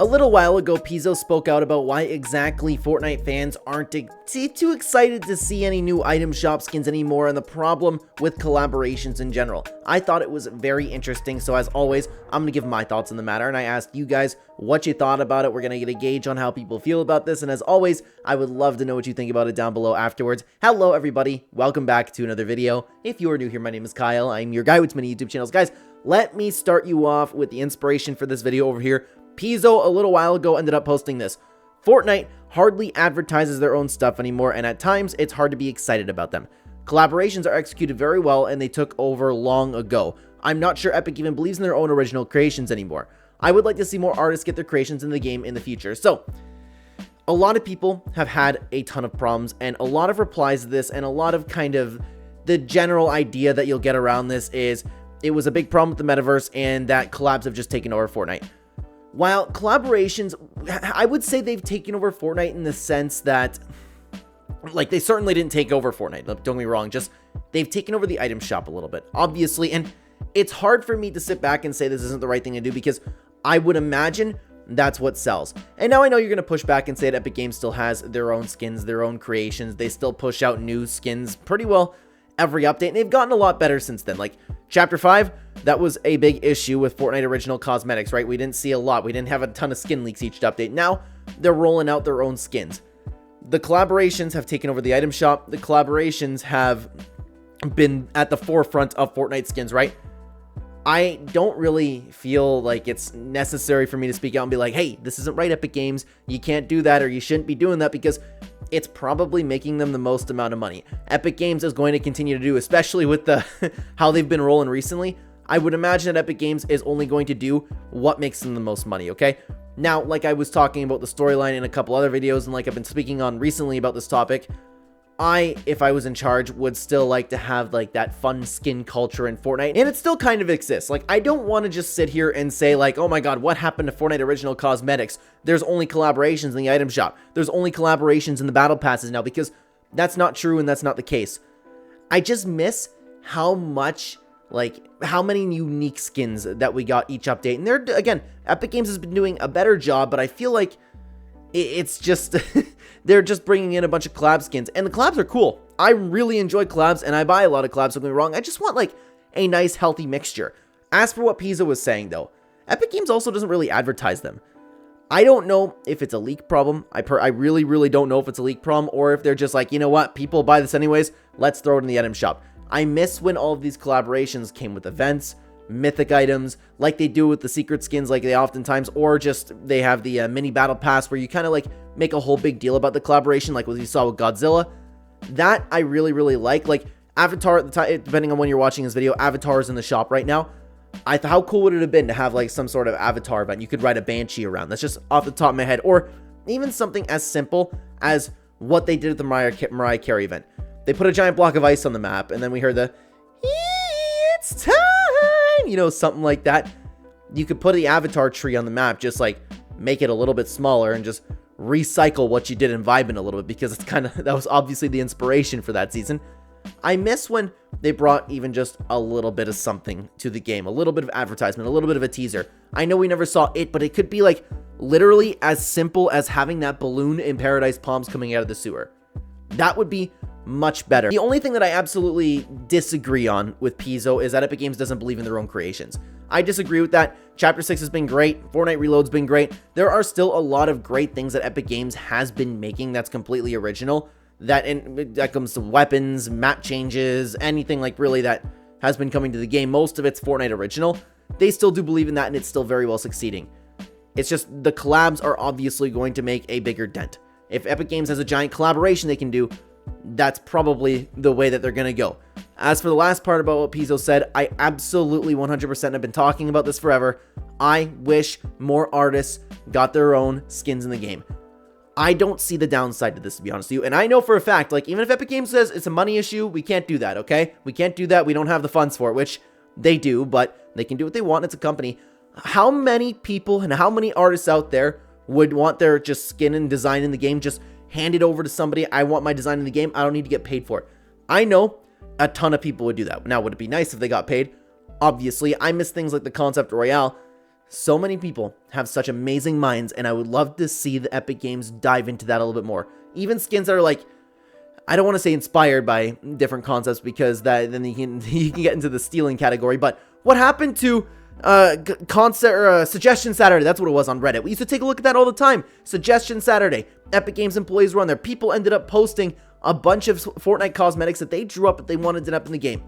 A little while ago, Pizo spoke out about why exactly Fortnite fans aren't too excited to see any new item shop skins anymore and the problem with collaborations in general. I thought it was very interesting, so as always, I'm going to give my thoughts on the matter, and I asked you guys what you thought about it. We're going to get a gauge on how people feel about this, and as always, I would love to know what you think about it down below afterwards. Hello everybody, welcome back to another video. If you are new here, my name is Kyle. I'm your guy with many YouTube channels. Guys, let me start you off with the inspiration for this video over here. Pizo a little while ago ended up posting this. Fortnite hardly advertises their own stuff anymore, and at times it's hard to be excited about them. Collaborations are executed very well and they took over long ago. I'm not sure Epic even believes in their own original creations anymore. I would like to see more artists get their creations in the game in the future. So, a lot of people have had a ton of problems and a lot of replies to this, and a lot of kind of the general idea that you'll get around this is it was a big problem with the metaverse and that collabs have just taken over Fortnite. While collaborations, I would say they've taken over Fortnite in the sense that, like, they certainly didn't take over Fortnite, don't get me wrong, just they've taken over the item shop a little bit, obviously, and it's hard for me to sit back and say this isn't the right thing to do because I would imagine that's what sells. And now I know you're going to push back and say that Epic Games still has their own skins, their own creations, they still push out new skins pretty well every update, and they've gotten a lot better since then. Like, Chapter 5, that was a big issue with Fortnite original cosmetics, right? We didn't see a lot. We didn't have a ton of skin leaks each update. Now, they're rolling out their own skins. The collaborations have taken over the item shop. The collaborations have been at the forefront of Fortnite skins, right? I don't really feel like it's necessary for me to speak out and be like, hey, this isn't right, Epic Games. You can't do that, or you shouldn't be doing that, because it's probably making them the most amount of money. Epic Games is going to continue to do, especially with the how they've been rolling recently. I would imagine that Epic Games is only going to do what makes them the most money, okay? Now, like I was talking about the storyline in a couple other videos, and like I've been speaking on recently about this topic, if I was in charge, would still like to have like that fun skin culture in Fortnite, and it still kind of exists. Like, I don't want to just sit here and say like, oh my god, what happened to Fortnite original cosmetics? There's only collaborations in the item shop. There's only collaborations in the battle passes now, because that's not true and that's not the case. I just miss how much, like, how many unique skins that we got each update. And they're, again, Epic Games has been doing a better job, but I feel like it's just they're just bringing in a bunch of collab skins, and the collabs are cool. I really enjoy collabs, and I buy a lot of collabs, don't get me wrong. I just want like a nice healthy mixture. As for what Pizo was saying though, Epic Games also doesn't really advertise them. I don't know if it's a leak problem. I really don't know if it's a leak problem, or if they're just like, you know what, people buy this anyways, let's throw it in the item shop. I miss when all of these collaborations came with events, mythic items, like they do with the secret skins, like they oftentimes, or just they have the mini battle pass where you kind of like make a whole big deal about the collaboration, like what you saw with Godzilla. That I really like Avatar at the time, depending on when you're watching this video, Avatar is in the shop right now. How cool would it have been to have like some sort of Avatar event? You could ride a Banshee around. That's just off the top of my head. Or even something as simple as what they did at the Mariah Carey event. They put a giant block of ice on the map, and then we heard the "It's time," you know, something like that. You could put the Avatar tree on the map, just like make it a little bit smaller and just recycle what you did in Vibin a little bit, because it's kind of, that was obviously the inspiration for that season. I miss when they brought even just a little bit of something to the game, a little bit of advertisement, a little bit of a teaser. I know we never saw it, but it could be like literally as simple as having that balloon in Paradise Palms coming out of the sewer. That would be much better. The only thing that I absolutely disagree on with Pizo is that Epic Games doesn't believe in their own creations. I disagree with that. Chapter 6 has been great. Fortnite Reload's been great. There are still a lot of great things that Epic Games has been making that's completely original. That comes to weapons, map changes, anything like really that has been coming to the game. Most of it's Fortnite original. They still do believe in that, and it's still very well succeeding. It's just the collabs are obviously going to make a bigger dent. If Epic Games has a giant collaboration they can do, that's probably the way that they're going to go. As for the last part about what Pizo said, I absolutely 100% have been talking about this forever. I wish more artists got their own skins in the game. I don't see the downside to this, to be honest with you. And I know for a fact, like, even if Epic Games says it's a money issue, we can't do that, okay? We can't do that. We don't have the funds for it, which they do, but they can do what they want. It's a company. How many people and how many artists out there would want their just skin and design in the game just hand it over to somebody? I want my design in the game. I don't need to get paid for it. I know a ton of people would do that. Now, would it be nice if they got paid? Obviously, I miss things like the Concept Royale. So many people have such amazing minds, and I would love to see the Epic Games dive into that a little bit more. Even skins that are like, I don't want to say inspired by different concepts, because then you can get into the stealing category. But what happened to Suggestion Saturday? That's what it was on Reddit. We used to take a look at that all the time. Suggestion Saturday. Epic Games employees were on there. People ended up posting a bunch of Fortnite cosmetics that they drew up that they wanted to end up in the game.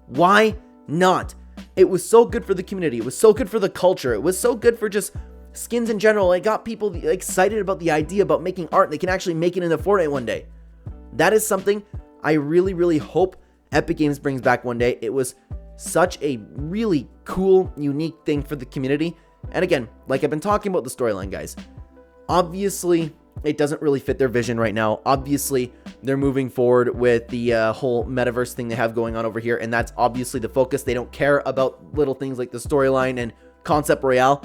Why not? It was so good for the community. It was so good for the culture. It was so good for just skins in general. It got people excited about the idea about making art. They can actually make it into Fortnite one day. That is something I really, really hope Epic Games brings back one day. It was such a really cool, unique thing for the community. And again, like I've been talking about the storyline, guys. Obviously, it doesn't really fit their vision right now. Obviously, they're moving forward with the whole metaverse thing they have going on over here, and that's obviously the focus. They don't care about little things like the storyline and Concept Royale.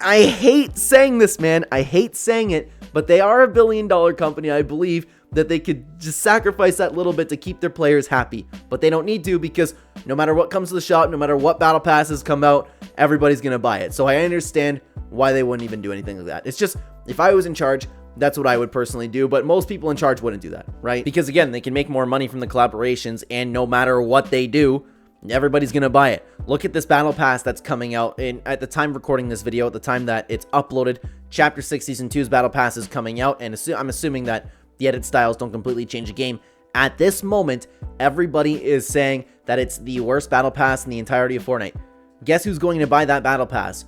I hate saying this, man. I hate saying it, but they are $1 billion company. I believe that they could just sacrifice that little bit to keep their players happy, but they don't need to, because no matter what comes to the shop, no matter what battle passes come out, everybody's gonna buy it. So I understand why they wouldn't even do anything like that. It's just, if I was in charge, that's what I would personally do, but most people in charge wouldn't do that, right? Because again, they can make more money from the collaborations, and no matter what they do, everybody's gonna buy it. Look at this battle pass that's coming out, and at the time recording this video, at the time that it's uploaded, Chapter 6 Season 2's battle pass is coming out, and I'm assuming that the edit styles don't completely change the game. At this moment, everybody is saying that it's the worst battle pass in the entirety of Fortnite. Guess who's going to buy that battle pass?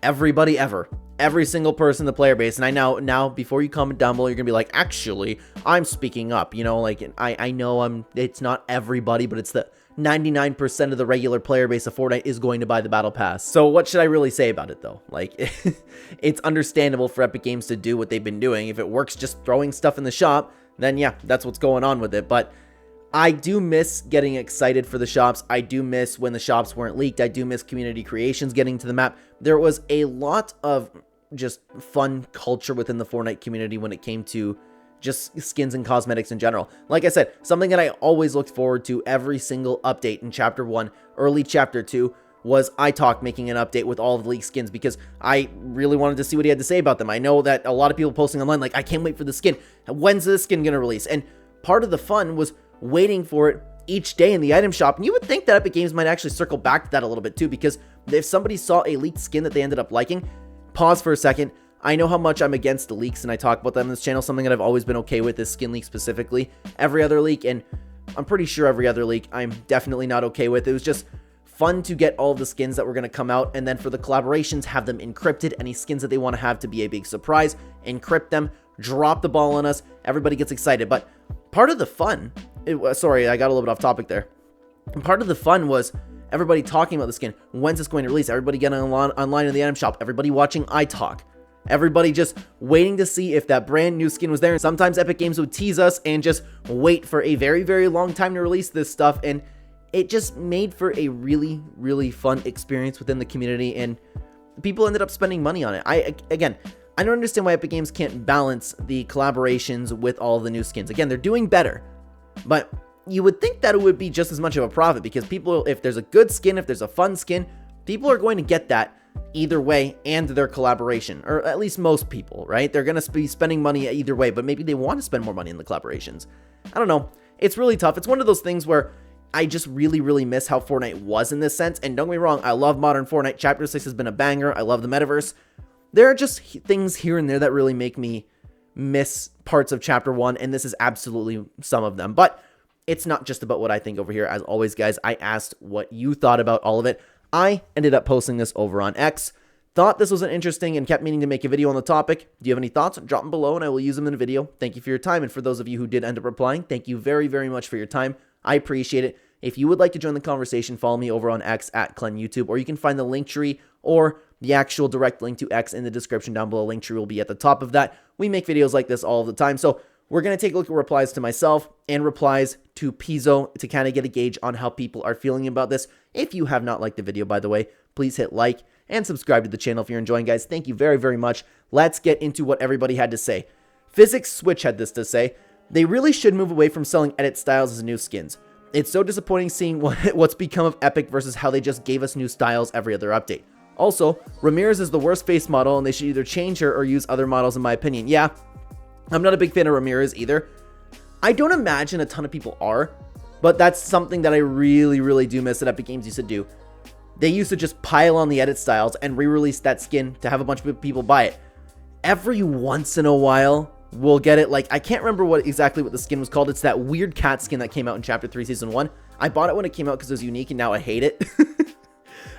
Everybody ever. Every single person in the player base. And I know now, before you comment down below, you're gonna be like, actually, I'm speaking up, you know, like, I know it's not everybody, but it's the 99% of the regular player base of Fortnite is going to buy the battle pass. So what should I really say about it, though? Like, it's understandable for Epic Games to do what they've been doing. If it works just throwing stuff in the shop, then yeah, that's what's going on with it. But I do miss getting excited for the shops. I do miss when the shops weren't leaked. I do miss community creations getting to the map. There was a lot of just fun culture within the Fortnite community when it came to just skins and cosmetics in general. Like I said, something that I always looked forward to every single update in Chapter 1, early Chapter 2, was iTalk making an update with all of the leaked skins, because I really wanted to see what he had to say about them. I know that a lot of people posting online like, I can't wait for the skin. When's this skin gonna release? And part of the fun was waiting for it each day in the item shop. And you would think that Epic Games might actually circle back to that a little bit too, because if somebody saw a leaked skin that they ended up liking, pause for a second. I know how much I'm against the leaks, and I talk about them on this channel. Something that I've always been okay with is skin leaks specifically. Every other leak, and I'm pretty sure every other leak, I'm definitely not okay with. It was just fun to get all the skins that were going to come out, and then for the collaborations, have them encrypted. Any skins that they want to have to be a big surprise, encrypt them, drop the ball on us. Everybody gets excited. But part of the fun, sorry, I got a little bit off topic there. And part of the fun was everybody talking about the skin. When's this going to release? Everybody getting online in the item shop. Everybody watching iTalk. Everybody just waiting to see if that brand new skin was there. And sometimes Epic Games would tease us and just wait for a very, very long time to release this stuff. And it just made for a really, really fun experience within the community. And people ended up spending money on it. Again, I don't understand why Epic Games can't balance the collaborations with all of the new skins. Again, they're doing better. But you would think that it would be just as much of a profit, because people, if there's a good skin, if there's a fun skin, people are going to get that either way, and their collaboration, or at least most people, right? They're going to be spending money either way, but maybe they want to spend more money in the collaborations. I don't know. It's really tough. It's one of those things where I just really, really miss how Fortnite was in this sense. And don't get me wrong, I love modern Fortnite. Chapter 6 has been a banger. I love the metaverse. There are just things here and there that really make me miss parts of Chapter 1, and this is absolutely some of them. But it's not just about what I think over here. As always, guys, I asked what you thought about all of it. I ended up posting this over on X. Thought this was an interesting and kept meaning to make a video on the topic. Do you have any thoughts? Drop them below and I will use them in a video. Thank you for your time. And for those of you who did end up replying, thank you very, very much for your time. I appreciate it. If you would like to join the conversation, follow me over on X at Clen YouTube, or you can find the link tree or the actual direct link to X in the description down below. Link tree will be at the top of that. We make videos like this all the time. So we're going to take a look at replies to myself and replies to Pizo to kind of get a gauge on how people are feeling about this. If you have not liked the video, by the way, please hit like and subscribe to the channel if you're enjoying, guys. Thank you very, very much. Let's get into what everybody had to say. Physics Switch had this to say: they really should move away from selling edit styles as new skins. It's so disappointing seeing what's become of Epic versus how they just gave us new styles every other update. Also, Ramirez is the worst face model, and they should either change her or use other models in my opinion. Yeah, I'm not a big fan of Ramirez either. I don't imagine a ton of people are, but that's something that I really do miss that Epic Games used to do. They used to just pile on the edit styles and re-release that skin to have a bunch of people buy it. Every once in a while, we'll get it. Like, I can't remember exactly what the skin was called. It's that weird cat skin that came out in Chapter 3, Season 1. I bought it when it came out because it was unique, and now I hate it.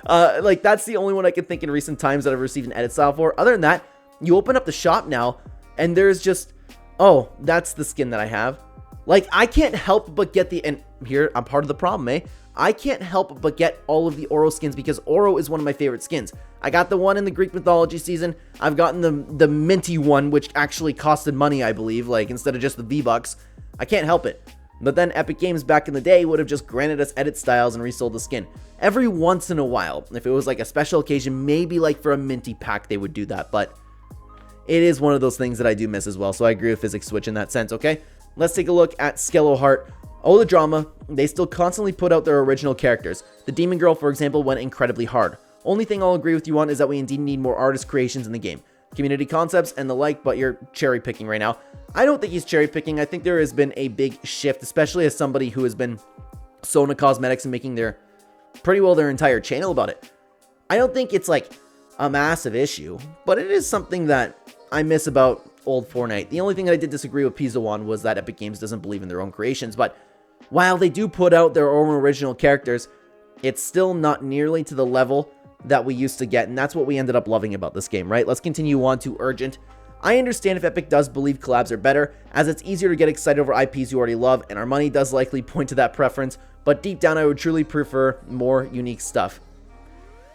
Like, that's the only one I can think in recent times that I've received an edit style for. Other than that, you open up the shop now, and there's just, oh, that's the skin that I have. Like, I can't help but get the, and here, I'm part of the problem, eh? I can't help but get all of the Oro skins because Oro is one of my favorite skins. I got the one in the Greek mythology season. I've gotten the minty one, which actually costed money, I believe, like, instead of just the V-Bucks. I can't help it. But then Epic Games back in the day would have just granted us edit styles and resold the skin. Every once in a while, if it was like a special occasion, maybe like for a minty pack, they would do that. But it is one of those things that I do miss as well. So I agree with Physics Switch in that sense, okay? Let's take a look at Skello Heart. Oh, the drama. They still constantly put out their original characters. The Demon Girl, for example, went incredibly hard. Only thing I'll agree with you on is that we indeed need more artist creations in the game. Community concepts and the like, but you're cherry picking right now. I don't think he's cherry picking. I think there has been a big shift, especially as somebody who has been Sona Cosmetics and making their entire channel about it. I don't think it's like a massive issue, but it is something that I miss about old Fortnite. The only thing that I did disagree with Pizo on was that Epic Games doesn't believe in their own creations, but while they do put out their own original characters, it's still not nearly to the level that we used to get, and that's what we ended up loving about this game, right? Let's continue on to Urgent. I understand if Epic does believe collabs are better, as it's easier to get excited over IPs you already love, and our money does likely point to that preference, but deep down I would truly prefer more unique stuff.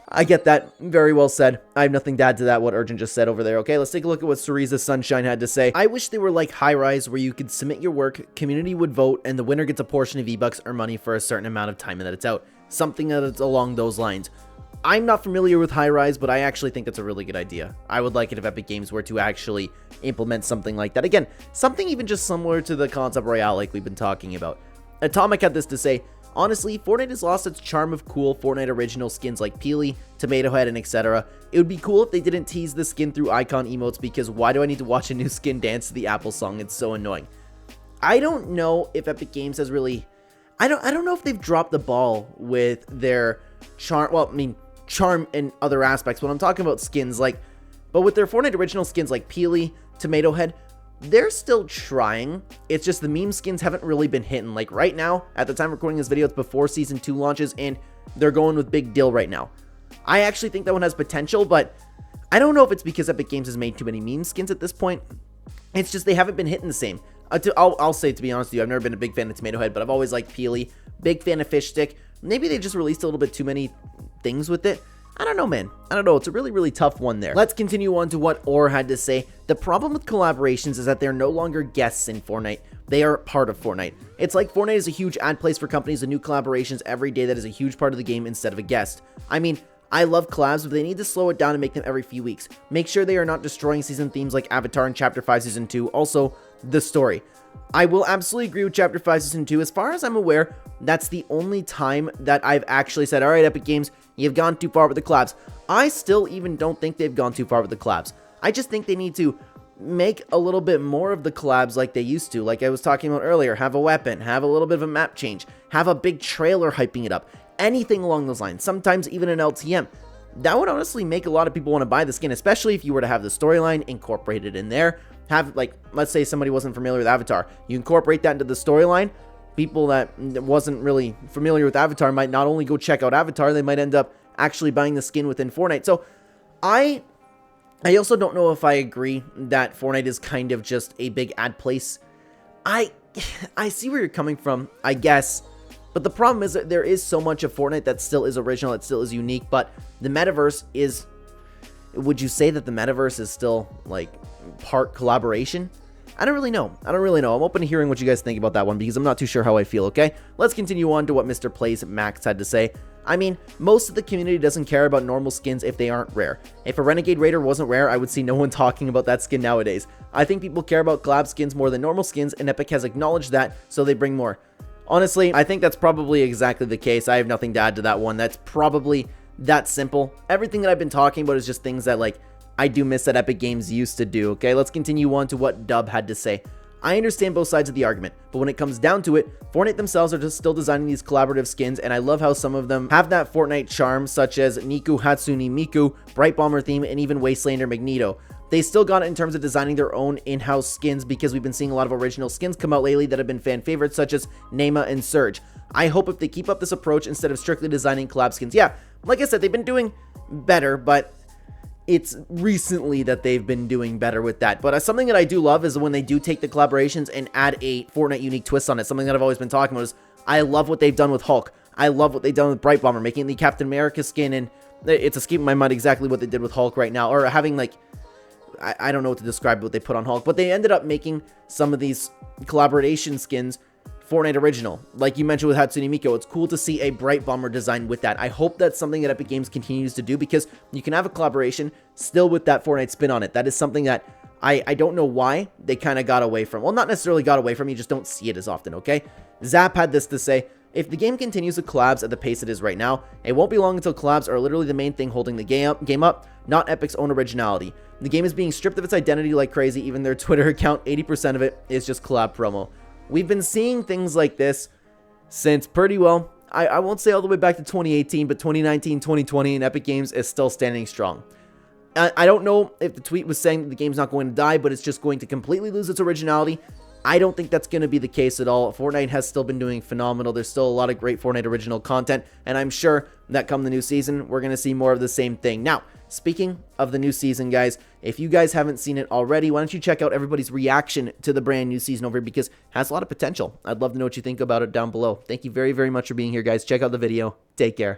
I get that. Very well said. I have nothing to add to that, what Urgent just said over there. Okay, let's take a look at what Cereza Sunshine had to say. I wish they were like High Rise, where you could submit your work, community would vote, and the winner gets a portion of V-Bucks or money for a certain amount of time that it's out. Something that is along those lines. I'm not familiar with High Rise, but I actually think that's a really good idea. I would like it if Epic Games were to actually implement something like that. Again, something even just similar to the Concept Royale like we've been talking about. Atomic had this to say, honestly, Fortnite has lost its charm of cool Fortnite original skins like Peely, Tomato Head, and etc. It would be cool if they didn't tease the skin through icon emotes, because why do I need to watch a new skin dance to the Apple song? It's so annoying. I don't know if Epic Games has really... I don't know if they've dropped the ball with their charm... Well, I mean, charm in other aspects. When I'm talking about skins, like... But with their Fortnite original skins like Peely, Tomato Head... They're still trying. It's just the meme skins haven't really been hitting. Like right now, at the time of recording this video, it's before Season 2 launches, and they're going with Big Dill right now. I actually think that one has potential, but I don't know if it's because Epic Games has made too many meme skins at this point. It's just they haven't been hitting the same. I'll say, to be honest with you, I've never been a big fan of Tomato Head, but I've always liked Peely. Big fan of Fish Stick. Maybe they just released a little bit too many things with it. I don't know, man. I don't know. It's a really tough one there. Let's continue on to what Orr had to say. The problem with collaborations is that they're no longer guests in Fortnite. They are part of Fortnite. It's like Fortnite is a huge ad place for companies and new collaborations every day that is a huge part of the game instead of a guest. I mean, I love collabs, but they need to slow it down and make them every few weeks. Make sure they are not destroying season themes like Avatar in Chapter 5 Season 2. Also, the story. I will absolutely agree with Chapter 5 Season 2. As far as I'm aware, that's the only time that I've actually said, alright, Epic Games, you've gone too far with the collabs. I still even don't think they've gone too far with the collabs. I just think they need to make a little bit more of the collabs like they used to. Like I was talking about earlier, have a weapon, have a little bit of a map change, have a big trailer hyping it up. Anything along those lines, sometimes even an LTM. That would honestly make a lot of people want to buy the skin, especially if you were to have the storyline incorporated in there. Have, like, let's say somebody wasn't familiar with Avatar. You incorporate that into the storyline. People that wasn't really familiar with Avatar might not only go check out Avatar, they might end up actually buying the skin within Fortnite. So, I also don't know if I agree that Fortnite is kind of just a big ad place. I see where you're coming from, I guess. But the problem is that there is so much of Fortnite that still is original, that still is unique, but the metaverse is... Would you say that the metaverse is still, like, part collaboration? I don't really know. I'm open to hearing what you guys think about that one, because I'm not too sure how I feel, okay? Let's continue on to what Mr. Plays Max had to say. I mean, most of the community doesn't care about normal skins if they aren't rare. If a Renegade Raider wasn't rare, I would see no one talking about that skin nowadays. I think people care about collab skins more than normal skins, and Epic has acknowledged that, so they bring more. Honestly, I think that's probably exactly the case. I have nothing to add to that one. That's probably that simple. Everything that I've been talking about is just things that, like, I do miss that Epic Games used to do, okay? Let's continue on to what Dub had to say. I understand both sides of the argument, but when it comes down to it, Fortnite themselves are just still designing these collaborative skins, and I love how some of them have that Fortnite charm, such as Niku Hatsune Miku, Bright Bomber theme, and even Wastelander Magneto. They still got it in terms of designing their own in-house skins, because we've been seeing a lot of original skins come out lately that have been fan favorites, such as Nema and Surge. I hope if they keep up this approach instead of strictly designing collab skins. Yeah, like I said, they've been doing better, but it's recently that they've been doing better with that. But something that I do love is when they do take the collaborations and add a Fortnite unique twist on it. Something that I've always been talking about is I love what they've done with Hulk. I love what they've done with Bright Bomber, making the Captain America skin, and it's escaping my mind exactly what they did with Hulk right now, or having, like, I don't know what to describe what they put on Hulk, but they ended up making some of these collaboration skins Fortnite original. Like you mentioned with Hatsune Miku, it's cool to see a Bright Bomber design with that. I hope that's something that Epic Games continues to do, because you can have a collaboration still with that Fortnite spin on it. That is something that I don't know why they kind of got away from. Well, not necessarily got away from, you just don't see it as often, okay? Zap had this to say: if the game continues to collabs at the pace it is right now, it won't be long until collabs are literally the main thing holding the game up, not Epic's own originality. The game is being stripped of its identity like crazy. Even their Twitter account, 80% of it is just collab promo. We've been seeing things like this since pretty well, I won't say all the way back to 2018, but 2019, 2020, and Epic Games is still standing strong. I don't know if the tweet was saying that the game's not going to die, but it's just going to completely lose its originality. I don't think that's going to be the case at all. Fortnite has still been doing phenomenal. There's still a lot of great Fortnite original content, and I'm sure that come the new season, we're going to see more of the same thing. Now, speaking of the new season, guys, if you guys haven't seen it already, why don't you check out everybody's reaction to the brand new season over here, because it has a lot of potential. I'd love to know what you think about it down below. Thank you very, very much for being here, guys. Check out the video. Take care.